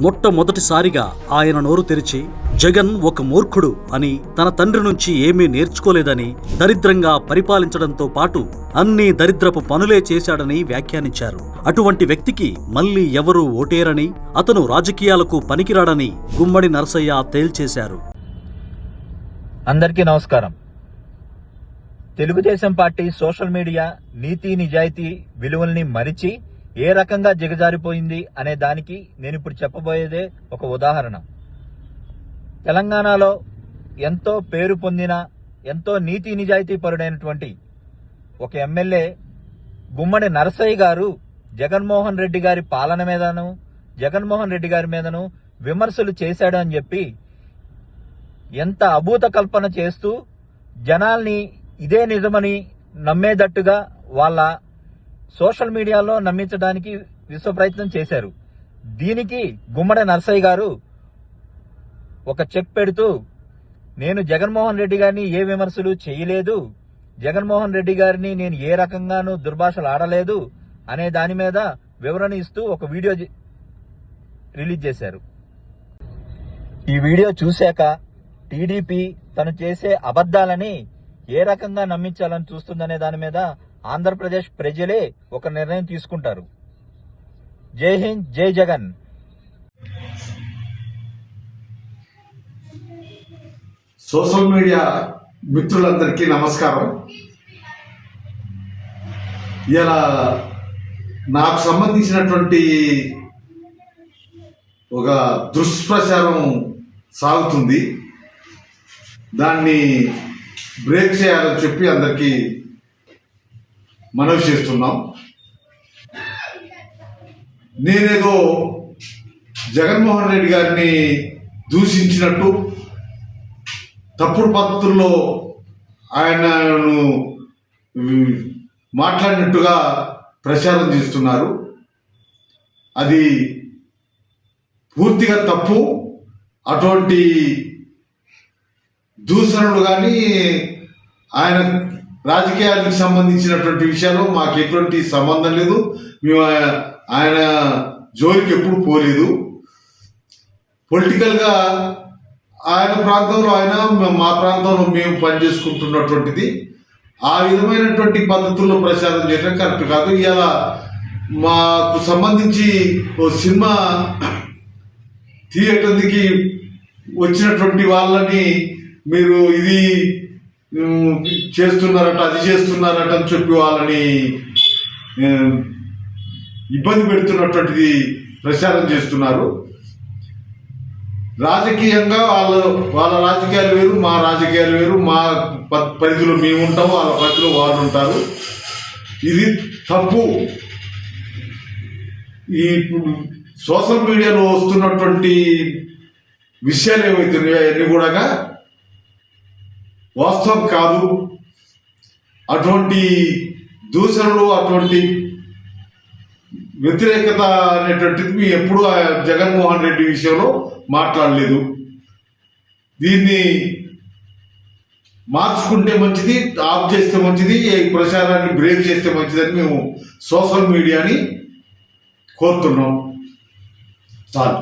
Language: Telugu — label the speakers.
Speaker 1: మొట్టమొదటిసారిగా ఆయన నోరు తెరిచి జగన్ ఒక మూర్ఖుడు అని, తన తండ్రి నుంచి ఏమీ నేర్చుకోలేదని, దరిద్రంగా పరిపాలించడంతో పాటు అన్ని దరిద్రపు పనులే చేశాడని వ్యాఖ్యానించారు. అటువంటి వ్యక్తికి మళ్లీ ఎవరూ ఓటేరని, అతను రాజకీయాలకు పనికిరాడని గుమ్మడి నరసయ్య తేల్చేశారు.
Speaker 2: అందరికీ నమస్కారం. తెలుగుదేశం పార్టీ సోషల్ మీడియా నీతి నిజాయితీ విలువల్ని మరిచి ఏ రకంగా దిగజారిపోయింది అనే దానికి నేను ఇప్పుడు చెప్పబోయేదే ఒక ఉదాహరణ. తెలంగాణలో ఎంతో పేరు పొందిన, ఎంతో నీతి నిజాయితీ పరుడైనటువంటి ఒక ఎమ్మెల్యే గుమ్మడి నరసయ్య గారు జగన్మోహన్ రెడ్డి గారి పాలన మీదను, జగన్మోహన్ రెడ్డి గారి మీదను విమర్శలు చేశాడు అని చెప్పి ఎంత అభూత కల్పన చేస్తూ జనాల్ని ఇదే నిజమని నమ్మేటట్టుగా వాళ్ళ సోషల్ మీడియాలో నమ్మించడానికి విశ్వ ప్రయత్నం చేశారు. దీనికి గుమ్మడి నరసయ్య గారు ఒక చెక్ పెడుతూ, నేను జగన్మోహన్ రెడ్డి గారిని ఏ విమర్శలు చేయలేదు, జగన్మోహన్ రెడ్డి గారిని నేను ఏ రకంగానూ దుర్భాషలు ఆడలేదు అనే దాని మీద వివరణ ఇస్తూ ఒక వీడియో రిలీజ్ చేశారు. ఈ వీడియో చూశాక టీడీపీ తను చేసే అబద్ధాలని ఏ రకంగా నమ్మించాలని చూస్తుందనే దాని మీద ఆంధ్రప్రదేశ్ ప్రజలే ఒక నిర్ణయం తీసుకుంటారు. జై హింద్, జై జగన్.
Speaker 3: సోషల్ మీడియా మిత్రులందరికీ నమస్కారం. ఇలా నాకు సంబంధించినటువంటి ఒక దుష్ప్రచారం సాగుతుంది. దాన్ని బ్రేక్ చేయాలని చెప్పి అందరికీ మనవి చేస్తున్నాం. నేనేదో జగన్మోహన్ రెడ్డి గారిని దూషించినట్టు, తప్పుడు పద్ధతుల్లో ఆయనను మాట్లాడినట్టుగా ప్రచారం చేస్తున్నారు. అది పూర్తిగా తప్పు. అటువంటి దూషణలు కానీ, ఆయన రాజకీయాలకు సంబంధించినటువంటి విషయాల్లో మాకు ఎటువంటి సంబంధం లేదు. మేము ఆయన జోలికి ఎప్పుడు పోలేదు. పొలిటికల్గా ఆయన ప్రాంతంలో ఆయన, మా ప్రాంతంలో మేము పనిచేసుకుంటున్నటువంటిది. ఆ విధమైనటువంటి పద్ధతుల్లో ప్రచారం చేయడం కరెక్ట్ కాదు. ఇలా మాకు సంబంధించి ఓ సినిమా థియేటర్కి వచ్చినటువంటి వాళ్ళని మీరు ఇది చేస్తున్నారట, అది చేస్తున్నారట అని చెప్పి వాళ్ళని ఇబ్బంది పెడుతున్నటువంటిది ప్రచారం చేస్తున్నారు. రాజకీయంగా వాళ్ళ రాజకీయాలు వేరు, మా రాజకీయాలు వేరు. మా పరిధిలో మేము ఉంటాము, వాళ్ళ పరిధిలో వాళ్ళు ఉంటారు. ఇది తప్పు. ఈ సోషల్ మీడియాలో వస్తున్నటువంటి విషయాలు ఏమవుతున్నాయో అవన్నీ కూడా వాస్తవం కాదు. అటువంటి దూషణలు, అటువంటి వ్యతిరేకత అనేటువంటిది మేము ఎప్పుడూ జగన్మోహన్ రెడ్డి విషయంలో మాట్లాడలేదు. దీన్ని మార్చుకుంటే మంచిది, ఆఫ్ చేస్తే మంచిది, ప్రచారాన్ని బ్రేక్ చేస్తే మంచిదని మేము సోషల్ మీడియాని కోరుతున్నాం. చాలు.